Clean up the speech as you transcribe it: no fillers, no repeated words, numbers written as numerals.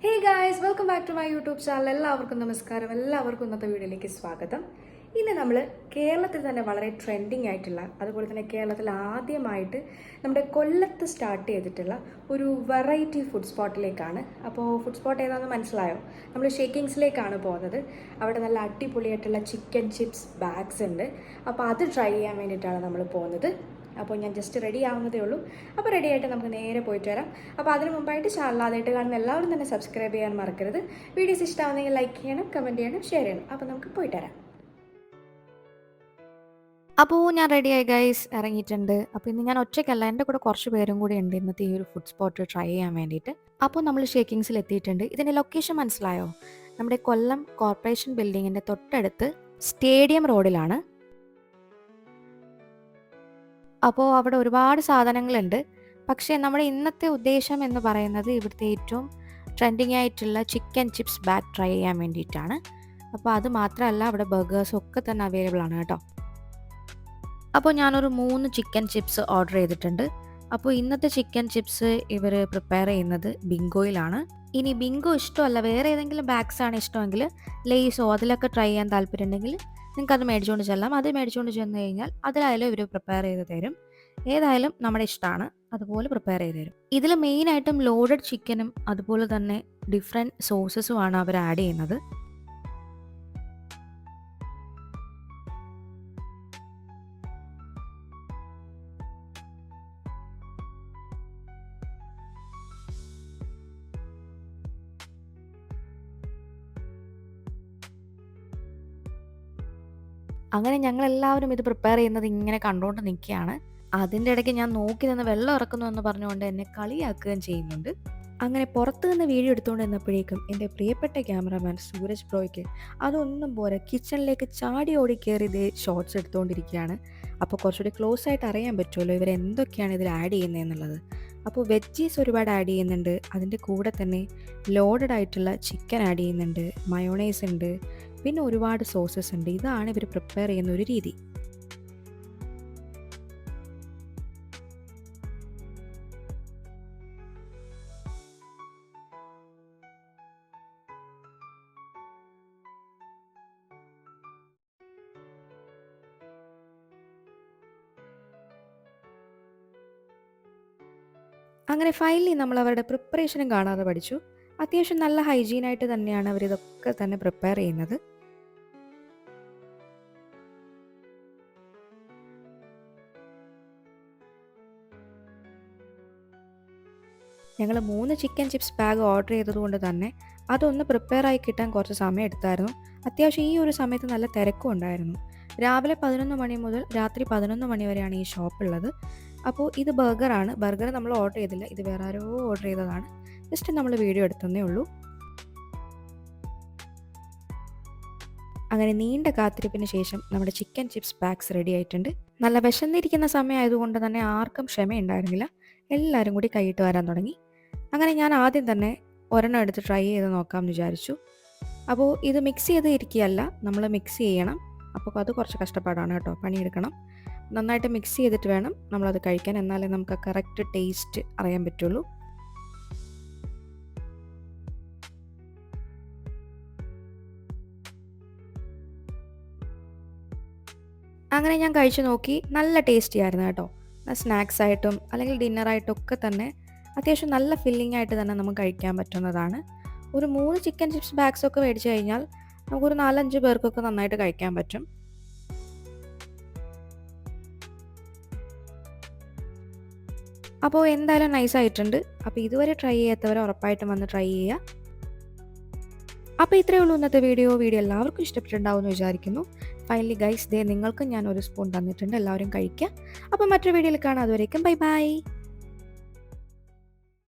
Hey guys, welcome back to my YouTube channel. എല്ലാവർക്കും നമസ്കാരം. എല്ലാവർക്കും ഇന്നത്തെ വീഡിയോയിലേക്ക് സ്വാഗതം. ഇന്ന് നമ്മൾ കേരളത്തിൽ തന്നെ വളരെ ട്രെൻഡിങ് ആയിട്ടുള്ള, അതുപോലെ തന്നെ കേരളത്തിൽ ആദ്യമായിട്ട് നമ്മുടെ കൊല്ലത്ത് സ്റ്റാർട്ട് ചെയ്തിട്ടുള്ള ഒരു വെറൈറ്റി ഫുഡ് സ്പോട്ടിലേക്കാണ്. അപ്പോൾ ഫുഡ് സ്പോട്ട് ഏതാണെന്ന് മനസ്സിലായോ? നമ്മൾ ഷേക്കിങ്സിലേക്കാണ് പോകുന്നത്. അവിടെ നല്ല അടിപൊളിയായിട്ടുള്ള ചിക്കൻ ചിപ്സ് ബാഗ്സ് ഉണ്ട്. അപ്പോൾ അത് ട്രൈ ചെയ്യാൻ വേണ്ടിയിട്ടാണ് നമ്മൾ പോകുന്നത്. അപ്പോൾ ഞാൻ ജസ്റ്റ് റെഡി ആവുന്നതേ ഉള്ളൂ. അപ്പോൾ റെഡി ആയിട്ട് നമുക്ക് നേരെ പോയിട്ട് വരാം. അപ്പോൾ അതിന് മുമ്പായിട്ട് ചാനൽ ആദ്യമായിട്ട് കാണുന്ന എല്ലാവരും തന്നെ സബ്സ്ക്രൈബ് ചെയ്യാൻ മറക്കരുത്. വീഡിയോസ് ഇഷ്ടമാവുന്നെങ്കിൽ ലൈക്ക് ചെയ്യണം, കമൻറ്റ് ചെയ്യണം, ഷെയർ ചെയ്യണം. അപ്പോൾ നമുക്ക് പോയിട്ട് വരാം. അപ്പോൾ ഞാൻ റെഡിയായി ഗൈസ്, ഇറങ്ങിയിട്ടുണ്ട്. അപ്പോൾ ഇന്ന് ഞാൻ ഒറ്റയ്ക്കല്ല, എൻ്റെ കൂടെ കുറച്ച് പേരും കൂടി ഉണ്ട് ഇന്നത്തെ ഈ ഒരു ഫുഡ് സ്പോട്ട് ട്രൈ ചെയ്യാൻ വേണ്ടിയിട്ട്. അപ്പോൾ നമ്മൾ ഷേക്കിങ്സിൽ എത്തിയിട്ടുണ്ട്. ഇതിൻ്റെ ലൊക്കേഷൻ മനസ്സിലായോ? നമ്മുടെ കൊല്ലം കോർപ്പറേഷൻ ബിൽഡിങ്ങിൻ്റെ തൊട്ടടുത്ത് സ്റ്റേഡിയം റോഡിലാണ്. അപ്പോൾ അവിടെ ഒരുപാട് സാധനങ്ങളുണ്ട്. പക്ഷേ നമ്മുടെ ഇന്നത്തെ ഉദ്ദേശം എന്ന് പറയുന്നത് ഇവിടുത്തെ ഏറ്റവും ട്രെൻഡിങ് ആയിട്ടുള്ള ചിക്കൻ ചിപ്സ് ബാഗ് ട്രൈ ചെയ്യാൻ വേണ്ടിയിട്ടാണ്. അപ്പോൾ അത് മാത്രമല്ല, അവിടെ ബർഗേഴ്സും ഒക്കെ തന്നെ അവൈലബിൾ ആണ് കേട്ടോ. അപ്പോൾ ഞാനൊരു 3 ചിക്കൻ ചിപ്സ് ഓർഡർ ചെയ്തിട്ടുണ്ട്. അപ്പോൾ ഇന്നത്തെ ചിക്കൻ ചിപ്സ് ഇവർ പ്രിപ്പയർ ചെയ്യുന്നത് ബിങ്കോയിലാണ്. ഇനി ബിങ്കോ ഇഷ്ടമല്ല, വേറെ ഏതെങ്കിലും ബാഗ്സ് ആണ് ഇഷ്ടമെങ്കിൽ ലേസോ അതിലൊക്കെ ട്രൈ ചെയ്യാൻ താല്പര്യമുണ്ടെങ്കിൽ നിങ്ങൾക്ക് അത് മേടിച്ചുകൊണ്ട് ചെല്ലാം. അത് മേടിച്ചുകൊണ്ട് ചെന്ന് കഴിഞ്ഞാൽ അതിലായാലും ഇവർ പ്രിപ്പയർ ചെയ്ത് തരും. ഏതായാലും നമ്മുടെ ഇഷ്ടമാണ്, അതുപോലെ പ്രിപ്പയർ ചെയ്ത് തരും. ഇതിൽ മെയിനായിട്ടും ലോഡഡ് ചിക്കനും അതുപോലെ തന്നെ ഡിഫറെൻറ്റ് സോസസുമാണ് അവർ ആഡ് ചെയ്യുന്നത്. അങ്ങനെ ഞങ്ങളെല്ലാവരും ഇത് പ്രിപ്പയർ ചെയ്യുന്നത് ഇങ്ങനെ കണ്ടുകൊണ്ട് നിൽക്കുകയാണ്. അതിൻ്റെ ഇടയ്ക്ക് ഞാൻ നോക്കി നിന്ന് വെള്ളം ഇറക്കുന്നു എന്ന് പറഞ്ഞുകൊണ്ട് എന്നെ കളിയാക്കുകയും ചെയ്യുന്നുണ്ട്. അങ്ങനെ പുറത്ത് നിന്ന് വീഡിയോ എടുത്തുകൊണ്ട് നിന്നപ്പോഴേക്കും എൻ്റെ പ്രിയപ്പെട്ട ക്യാമറാമാൻ സൂരജ് ബ്രോയ്ക്ക് അതൊന്നും പോരാ, കിച്ചണിലേക്ക് ചാടി ഓടി കയറി ഇതേ ഷോർട്സ് എടുത്തുകൊണ്ടിരിക്കുകയാണ്. അപ്പോൾ കുറച്ചുകൂടി ക്ലോസ് ആയിട്ട് അറിയാൻ പറ്റുമല്ലോ ഇവർ എന്തൊക്കെയാണ് ഇതിൽ ആഡ് ചെയ്യുന്നതെന്നുള്ളത്. അപ്പോൾ വെജീസ് ഒരുപാട് ആഡ് ചെയ്യുന്നുണ്ട്. അതിൻ്റെ കൂടെ തന്നെ ലോഡഡ് ആയിട്ടുള്ള ചിക്കൻ ആഡ് ചെയ്യുന്നുണ്ട്, മയോണൈസ് ഉണ്ട്, പിന്നെ ഒരുപാട് സോസസ് ഉണ്ട്. ഇതാണ് ഇവർ പ്രിപ്പയർ ചെയ്യുന്ന ഒരു രീതി. അങ്ങനെ ഫൈനലി നമ്മൾ അവരുടെ പ്രിപ്പറേഷനും കാണാതെ പഠിച്ചു. അത്യാവശ്യം നല്ല ഹൈജീനായിട്ട് തന്നെയാണ് അവരിതൊക്കെ തന്നെ പ്രിപ്പയർ ചെയ്യുന്നത്. ഞങ്ങൾ 3 ചിക്കൻ ചിപ്സ് ബാഗ് ഓർഡർ ചെയ്തതുകൊണ്ട് തന്നെ അതൊന്ന് പ്രിപ്പയർ ആയി കിട്ടാൻ കുറച്ച് സമയം എടുത്തായിരുന്നു. അത്യാവശ്യം ഈ ഒരു സമയത്ത് നല്ല തിരക്കും ഉണ്ടായിരുന്നു. രാവിലെ 11 മണി മുതൽ രാത്രി 11 മണി വരെയാണ് ഈ ഷോപ്പുള്ളത്. അപ്പോൾ ഇത് ബർഗറാണ്. ബർഗർ നമ്മൾ ഓർഡർ ചെയ്തില്ല, ഇത് വേറെ ആരോ ഓർഡർ ചെയ്തതാണ്. ജസ്റ്റ് നമ്മൾ വീഡിയോ എടുത്തതേ ഉള്ളൂ. അങ്ങനെ നീണ്ട കാത്തിരിപ്പിന് ശേഷം നമ്മുടെ ചിക്കൻ ചിപ്സ് ബാഗ്സ് റെഡി ആയിട്ടുണ്ട്. നല്ല വിശന്നിരിക്കുന്ന സമയമായതുകൊണ്ട് തന്നെ ആർക്കും ക്ഷമയുണ്ടായിരുന്നില്ല. എല്ലാവരും കൂടി കൈയിട്ട് വരാൻ തുടങ്ങി. അങ്ങനെ ഞാൻ ആദ്യം തന്നെ ഒരെണ്ണം എടുത്ത് ട്രൈ ചെയ്ത് നോക്കാമെന്ന് വിചാരിച്ചു. അപ്പോൾ ഇത് മിക്സ് ചെയ്ത് ഇരിക്കുകയല്ല, നമ്മൾ മിക്സ് ചെയ്യണം. അപ്പോൾ അത് കുറച്ച് കഷ്ടപ്പാടാണ് കേട്ടോ, പണിയെടുക്കണം. നന്നായിട്ട് മിക്സ് ചെയ്തിട്ട് വേണം നമ്മളത് കഴിക്കാൻ, എന്നാലേ നമുക്ക് കറക്റ്റ് ടേസ്റ്റ് അറിയാൻ പറ്റുള്ളൂ. അങ്ങനെ ഞാൻ കഴിച്ചു നോക്കി, നല്ല ടേസ്റ്റി ആയിരുന്നു കേട്ടോ. സ്നാക്സ് ആയിട്ടും അല്ലെങ്കിൽ ഡിന്നറായിട്ടും ഒക്കെ തന്നെ അത്യാവശ്യം നല്ല ഫില്ലിംഗ് ആയിട്ട് തന്നെ നമുക്ക് കഴിക്കാൻ പറ്റുന്നതാണ്. ഒരു 3 ചിക്കൻ ചിപ്സ് ബാഗ്സൊക്കെ മേടിച്ച് കഴിഞ്ഞാൽ നമുക്കൊരു 4-5 പേർക്കൊക്കെ നന്നായിട്ട് കഴിക്കാൻ പറ്റും. അപ്പോൾ എന്തായാലും നൈസായിട്ടുണ്ട്. അപ്പോൾ ഇതുവരെ ട്രൈ ചെയ്യാത്തവരെ ഉറപ്പായിട്ടും വന്ന് ട്രൈ ചെയ്യുക. അപ്പോൾ ഇത്രയേ ഉള്ളൂ ഇന്നത്തെ വീഡിയോ. എല്ലാവർക്കും ഇഷ്ടപ്പെട്ടിട്ടുണ്ടാവുമെന്ന് വിചാരിക്കുന്നു. ഫൈനലി ഗൈസ്, നിങ്ങൾക്കും ഞാൻ ഒരു സ്പൂൺ തന്നിട്ടുണ്ട്, എല്ലാവരും കഴിക്കുക. അപ്പോൾ മറ്റൊരു വീഡിയോയിൽ കാണാം. അതുവരേക്കും ബൈ ബൈ.